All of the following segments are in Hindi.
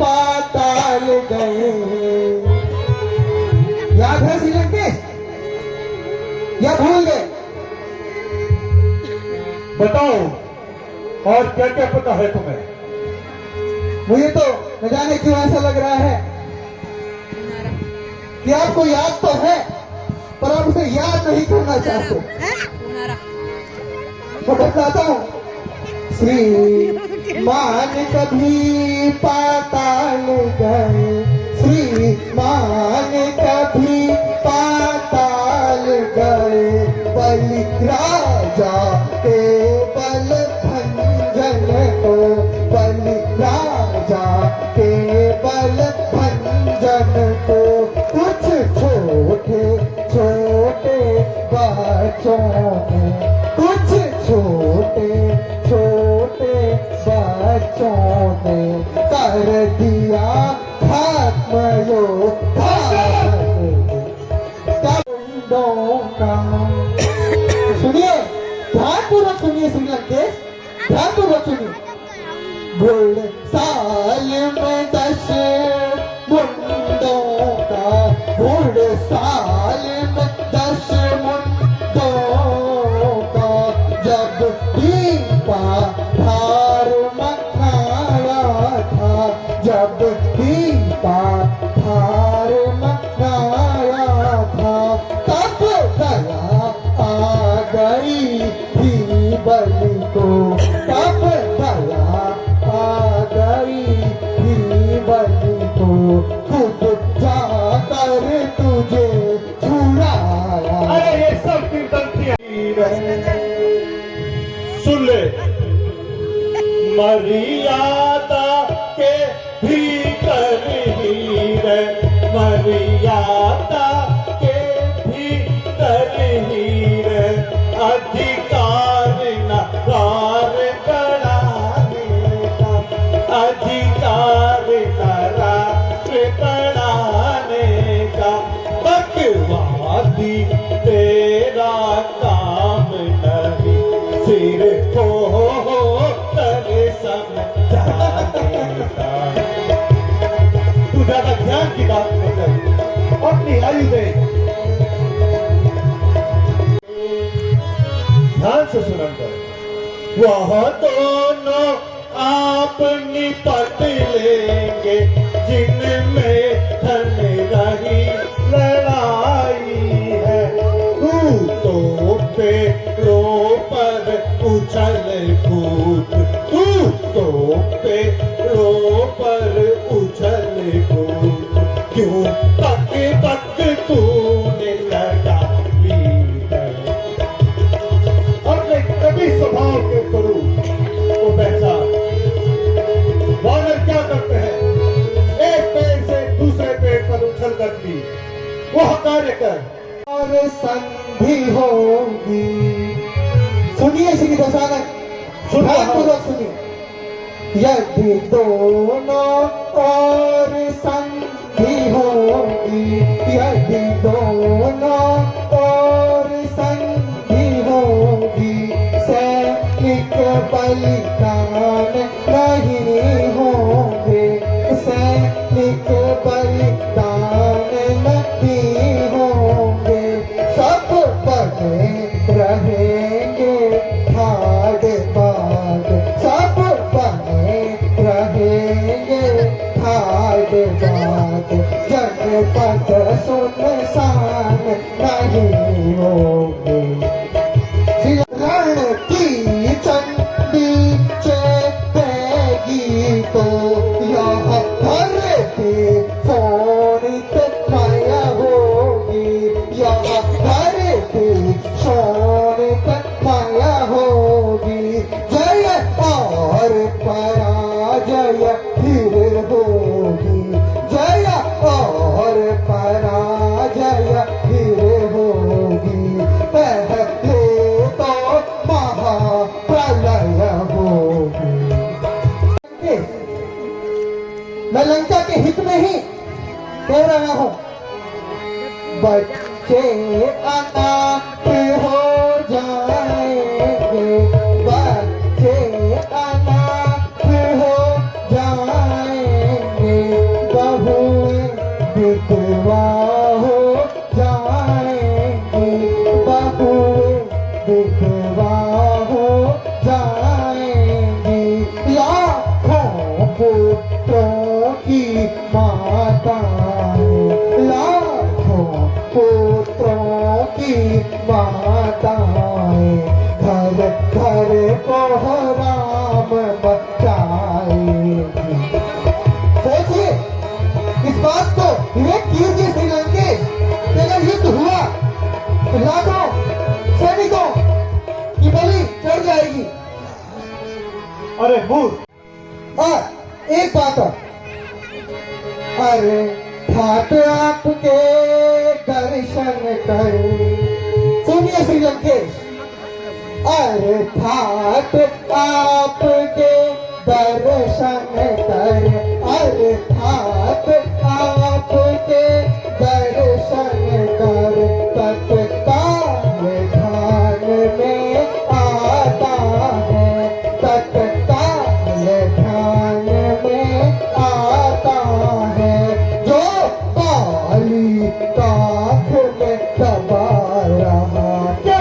पाताल गए। याद है श्रीलंकेश या भूल गए? बताओ और क्या क्या पता है तुम्हें? मुझे तो न जाने क्यों ऐसा लग रहा है कि आपको याद तो है पर आप उसे याद नहीं करना चाहते। मैं बताता हूँ, श्रीमान कभी पाताल गए, श्रीमान कभी पाताल गए, बलि राजा के बल भंजन को, बलि राजा के बल भंजन को, कुछ छोटे छोटे बच्चों ने, कुछ छोटे छोटे बच्चों ने कर दिया खत्म योद्धा का। सुनिए, ध्यानपूर्वक सुनिए श्रीलंकेश, ध्यानपूर्वक सुनिए। बुढ़ साल में 10 मुंडों का, बुढ़ साल में 10 मुंडों का, जब दीपा धार मनाया था, जब दीपा धार मनाया था, तब दया आ गई थी बलि को, तब दया आ गई थी बलि को, खुद जाकर तुझे छुड़ाया। अरे ये सब कीर्तन थी। सुन ले, मर्यादा के भीतर ही रह, मर्यादा के भीतर ही रह, अधिकार नकार बढ़ाने का, अधिकार नकार बढ़ाने का, बकवादी तेरा काम नहीं, सिर को तेरे समझाने का। तू ज्यादा ध्यान की बात नहीं कर, अपनी आयु दे, ध्यान से सुनन कर। वह दोनों आप निपट लेंगे जिनमें धन रही लड़ाई है, तू तो पेड़ों पर उछल कूद, तू तो पेड़ों पर उछल कूद, क्यों तक तक तूने लगा ली है। अपने कभी स्वभाव के स्वरूप को पहचान। वानर क्या करते हैं? एक पेड़ से दूसरे पेड़ पर उछल कर भी वह कार्य कर और संधि होगी। सुनिए श्री दशानन, ध्यानपूर्वक सुनिए। यदि दोनों और संधि होगी, यदि दोनों और संधि होगी, सैनिक बलिदान नहीं होंगे, सैनिक बलिदान नहीं होंगे, सब बने रहेंगे ठाड़ बाड़, सब बने रहेंगे ठाड़ बाड़, जनपद सुनसान नहीं होंगे। रण की चंडी चेतेगी तो यह धरती सोनित माया होगी, यह धरती सोनित माया होगी, जय और पराजय फिर होगी, जय और पराजय फिर होगी, पहले तो महाप्रलय होगी। मैं लंका के हित में ही कह रहा हूं, बच्चे अनाथ हो जाएंगे, बच्चे अनाथ हो जाएंगे, पुत्रों की माताएं, लाखों पुत्रों की माताएं, घर घर को राम बचाएगी। सोचिए इस बात को, विवेक कीजिए श्रीलंकेश, कि अगर युद्ध हुआ तो लाखों सैनिकों की बलि चढ़ जाएगी। अरे मूर्ख, और एक बात और, अरे ठाट आपके दर्शन कर, सुनिए श्रीलंकेश, अरे ठाट आपके दर्शन कर, अरे ठाट आपके दर्शन कर, तत्काल ध्यान में आता है, तत्काल ध्यान में आता है, जो काली काख में दबा रहा, जो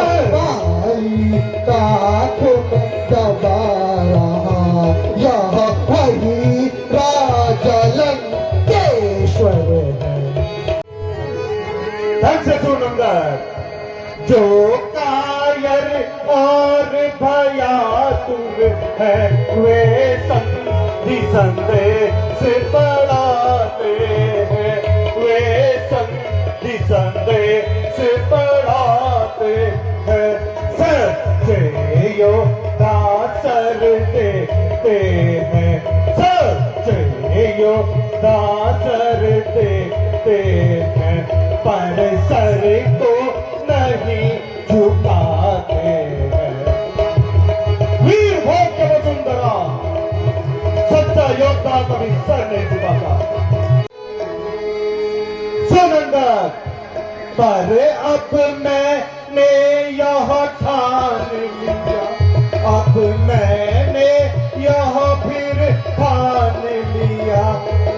काली काख में दबा रहा, यह वही राजा लंकेश्वर है। ढंग से सुन नंदन, जो कायर और भयातुर है वे संधि संदेश पढ़ाते हैं, वे संधि संदेश पढ़ाते हैं, सच्चे योद्धा सर देते हैं, सच्चे योद्धा सर देते हैं, पर सर को नहीं झुकाते हैं। वीर भोग के वसुंधरा, सच्चा योद्धा कभी सर नहीं झुकाता। सुनंदन, पर अब मैंने यह ठान लिया, अब मैंने यह फिर ठान लिया,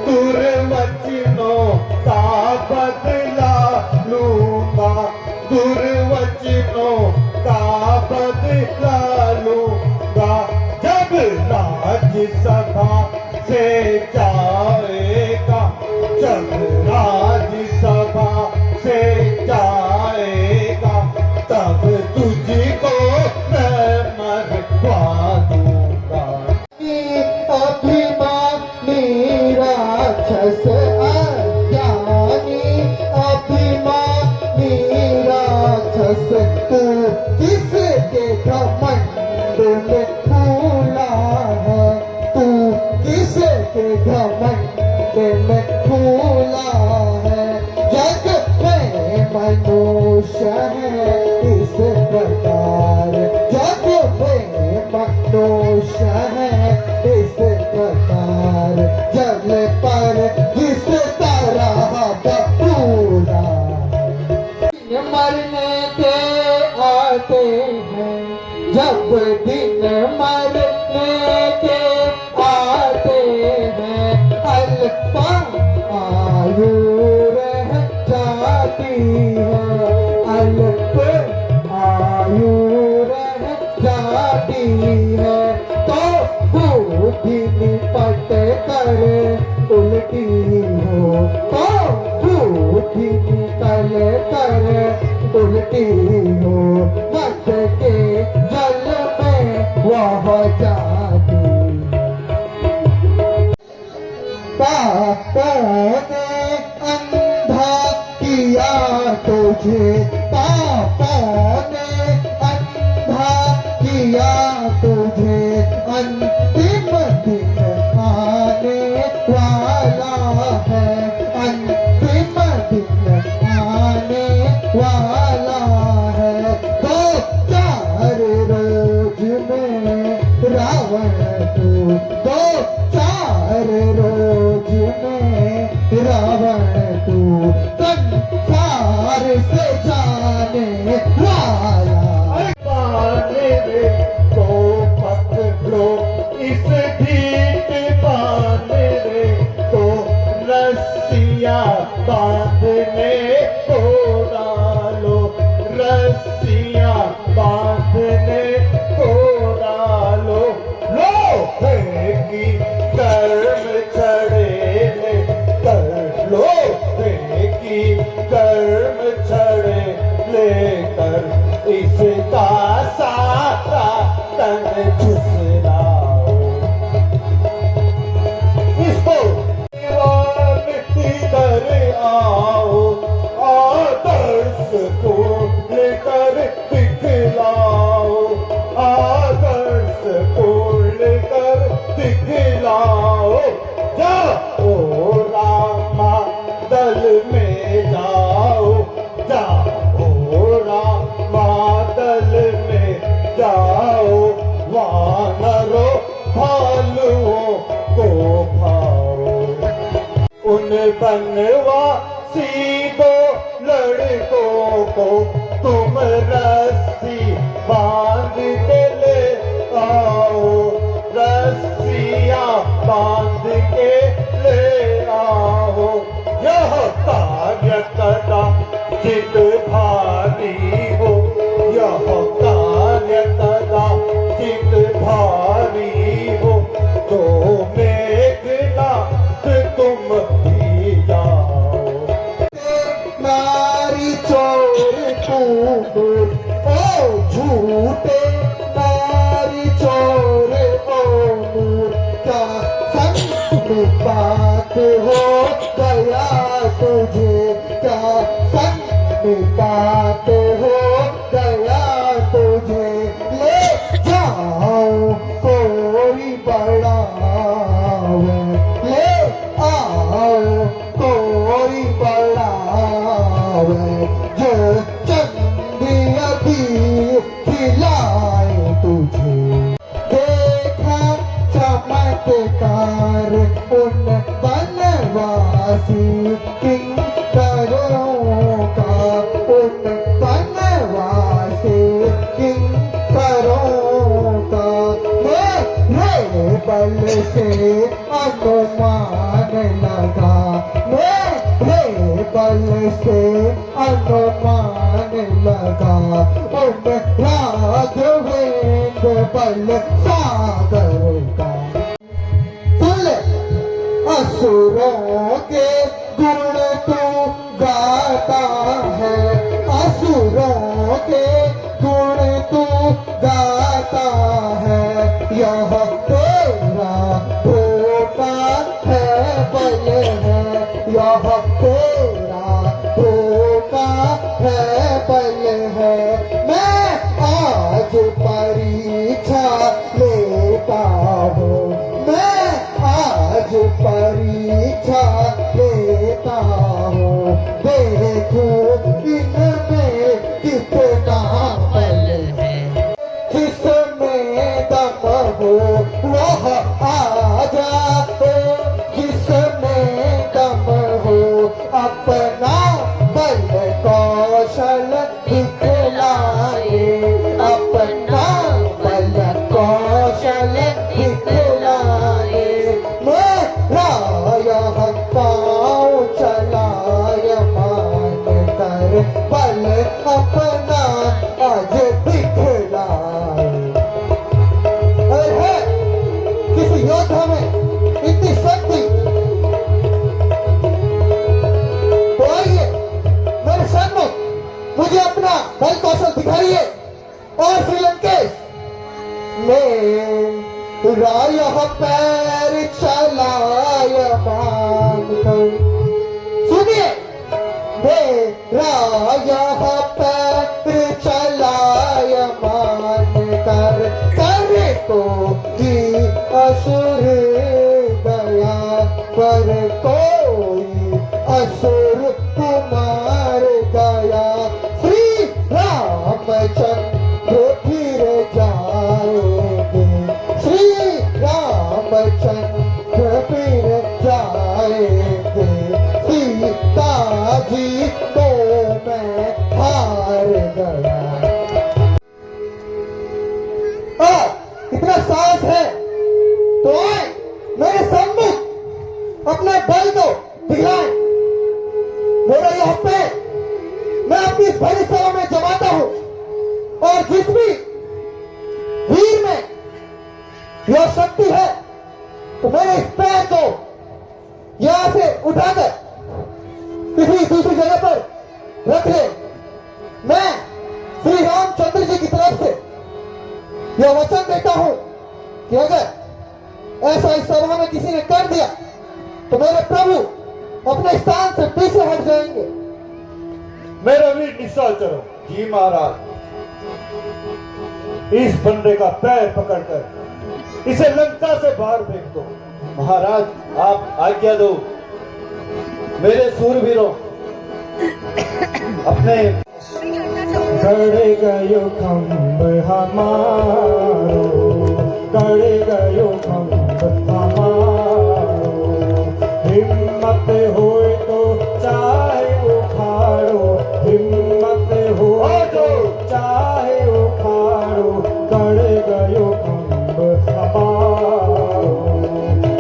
दुर्वचनों का बदला लूंगा, दुर्वचनों का बदला लूंगा, जब राज्यसभा से जाएगा, जब राज्यसभा से जाएगा, तब तुझको मैं मरवा दूंगा। अभिमानी राक्षस अज्ञानी, अभिमानी राक्षस, तू किसके घमंड में फूला है, तू किसके घमंड में फूला है, जग में मनुष्य है इस प्रकार, जग में मनुष्य है इस प्रकार, जल पर किस तरह बबूला, मरने के आते हैं, जब दिन मरने के आते हैं, अल्पा आयु रह जाती है, अल्प आयु रह जाती है, तो बूढ़ी निपट कर उल्टी हो, तो बूढ़ी निकल कर उल्टी हो, मत के जल में वह जाती। पापों ने अंधा किया तुझे, पापों ने अंधा किया तुझे, अंतिम दिन आने वाला है, अंतिम दिन आने वाला है, दो चार रोज में रावण तू, दो चार रोज में रावण तू, संसार से जाने वाला। पाने रे तो पकड़ो इस ढीठ बांधे रे तो रस्सियाँ बांधने को डालो, रस्सियाँ बांधने को डालो, लोहे की इसका सारा तन झुसलाओ। इसको दीवान इधर आओ, आदर्श को लेकर दिखलाओ, आदर्श को लेकर दिखलाओ। जाओ रामा दल में जाओ, जाओ रामा दल में जाओ, वानरों भालुओं को खाओ। उन बनवासी दो लड़कों को तुम रस्सी बांध के ले आओ, रस्सियां बांध के ले आओ। यह कार्य कदाचित भारी हो, यह कार्य कदाचित भारी हो, तो मेघनाथ तुम भी जाओ। नारी चोर कूद, ओ झूठे नारी चोर ओ मूर्खा, संपात हो गया तुझे, क्या संपात हो गया तुझे। ले जाओ कोई बढ़ावे, ले आओ कोई बढ़ावे, जो चंदिया भी खिलाए तुझे। देखा चमत्कार उन बनवासी किंकरों का, उन बनवासी किंकरों का। मेरे बल से अनुमान लगा, मेरे बल से अनुमान लगा, उन राघवेंद्र बल सागर का। सुन ले, असुरों के गुण तू गाता है, असुरों के गुण तू गाता है। यह तेरा धोखा है बल है, यह तेरा धोखा है बल है। मैं आज परीक्षा लेता हूँ, मैं आज परीक्षा लेता हूँ, देखूं इनमें कितना बल है। जिसमें दम हो वह आ जाए, जिसमें दम हो अपना बल कौशल दिखलाए, अपना बल कौशल दिखलाए। मेरा यह पाँव चलाय मान कर बल अपना आज दिखलाए। अरे है किसी योद्धा में इतनी शक्ति, तो आइए मेरे सन्मुख मुझे अपना बल कौशल दिखाइए। और श्रीलंकेश मेरा यह पैर चलाय मान कर, सुनिए, मेरा यह पैर चलाय मान कर, कर को ही असुर गया, पर कोई असुर कुमार गया। श्री रामचंद्र फिर जाएंगे, श्री रामचंद्र फिर जाएंगे। सीता जी को मैं हार गया। इतना साहस है तो आए मेरे सम्मुख अपने बल को दिखाएं। मेरा यह पैर मैं अपनी इस भरी सभा में जमाता हूं, और जिस भी वीर में यह शक्ति है तो मेरे इस पैर को यहां से उठाकर किसी दूसरी जगह पर रख ले। मैं श्री रामचंद्र तो मेरे प्रभु अपने स्थान से पीछे हट जाएंगे। मेरा वीर निश्चल चलो। जी महाराज। इस बंदे का पैर पकड़कर इसे लंका से बाहर फेंक दो। महाराज आप आज्ञा दो। मेरे सूरवीरों अपने गड़ गयो खंभ हमारो, गड़ गयो खंभ हमारो, हिम्मत होए तो चाहे उखाड़ो, हिम्मत होए तो चाहे उखाड़ो, गड़ गयो खंभ हमारो,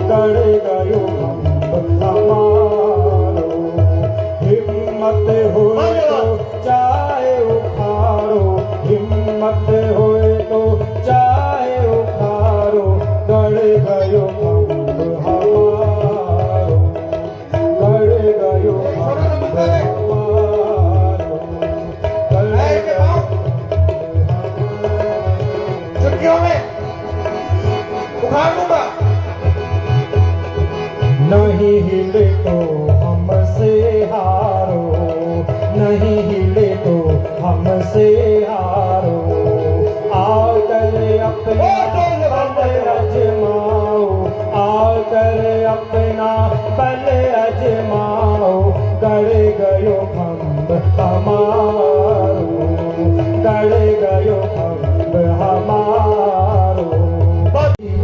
गड़ गयो खंभ हमारो, हिम्मत होए तो चाहे उखाड़ो, हिम्मत होए तो चाहे उखाड़ो, गड़ गयो खंभ हमारो, गड़ गयो खंभ हमारो, गड़ गयो चुटकियों में उखाड़ लूंगा। नहीं हिले तो हमसे हारो, नहीं हिले तो हमसे हारो, आओ कर अपना बल अजमाओ, आओ कर अपना बल अजमाओ, गड़ गयो खंभ हमारो, गड़ गयो खंभ हमारो,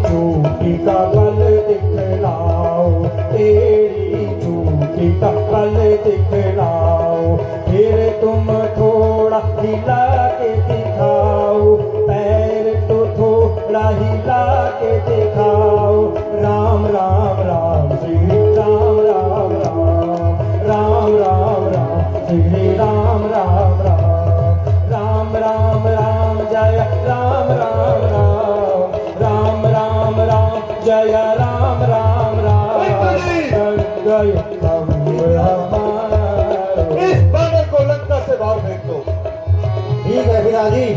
चोटी का बल दिखलाओ, तेरी चोटी का बल दिखलाओ, फिर तुम थोड़ा हिला के दिखाओ, पैर तो थोड़ा हिला के दिखाओ, राम राम राम श्री राम राम राम, राम राम राम श्री राम राम राम, राम राम राम जय राम राम राम, राम राम राम जय राम राम राम, गय खंभ हमारो। इस बानर को लंका से बाहर फेंक दो। ठीक है पिताजी।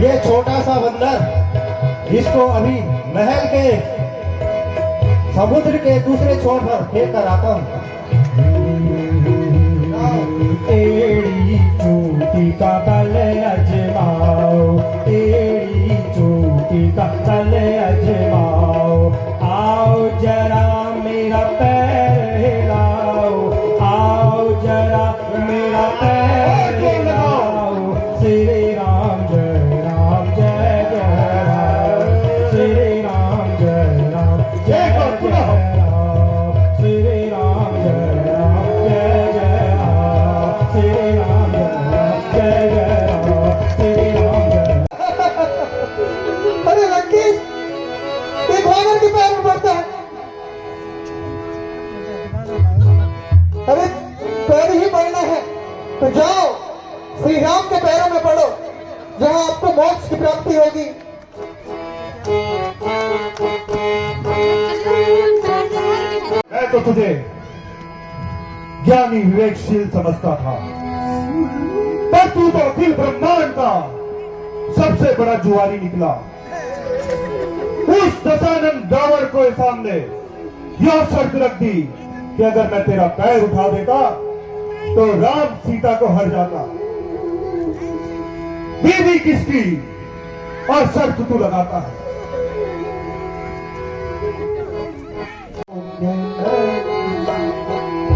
ये छोटा सा बंदर इसको अभी महल के समुद्र के दूसरे छोर पर फेंक कर आता हूँ। तेरी चोटी का बल अजमाओ, तेरी चोटी का बल अजमाओ, आओ जरा मेरा पैर हिलाओ, आओ जरा मेरा पैर हिलाओ, श्री राम जय राम जय जय राम, श्री राम जय राम जय जय राम, श्री राम जय राम जय जय राम, श्री राम जय जय राम, श्री राम जय। अरे लंकेश, एक वानर के पैर में पड़ता है। अरे पैर ही पड़ना है तो जाओ श्री राम के पैरों में पड़ो, जहां आपको मोक्ष की प्राप्ति होगी। मैं तो तुझे ज्ञानी विवेकशील समझता था, पर तू तो अखिल ब्रह्मांड का सबसे बड़ा जुआरी निकला। उस दशानंद गावर को सामने यह शर्त रख दी कि अगर मैं तेरा पैर उठा देता तो राम सीता को हर जाता। बीवी किसकी और शर्त तू लगाता है।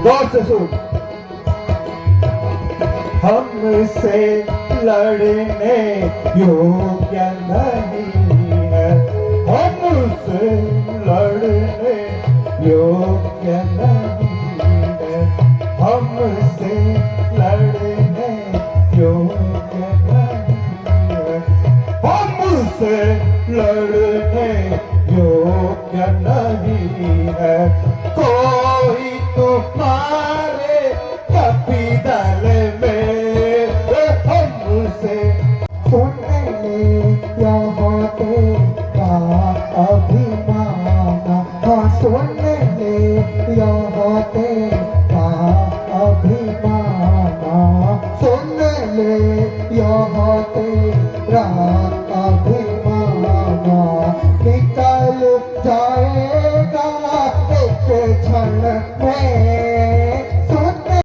गौर से सुन। हमसे लड़ने योग्य नहीं है, हमसे लड़ने योग्य नहीं है, हमसे लड़ने योग्य नहीं है, हमसे लड़ने योग्य नहीं है, कोई तुम्हारा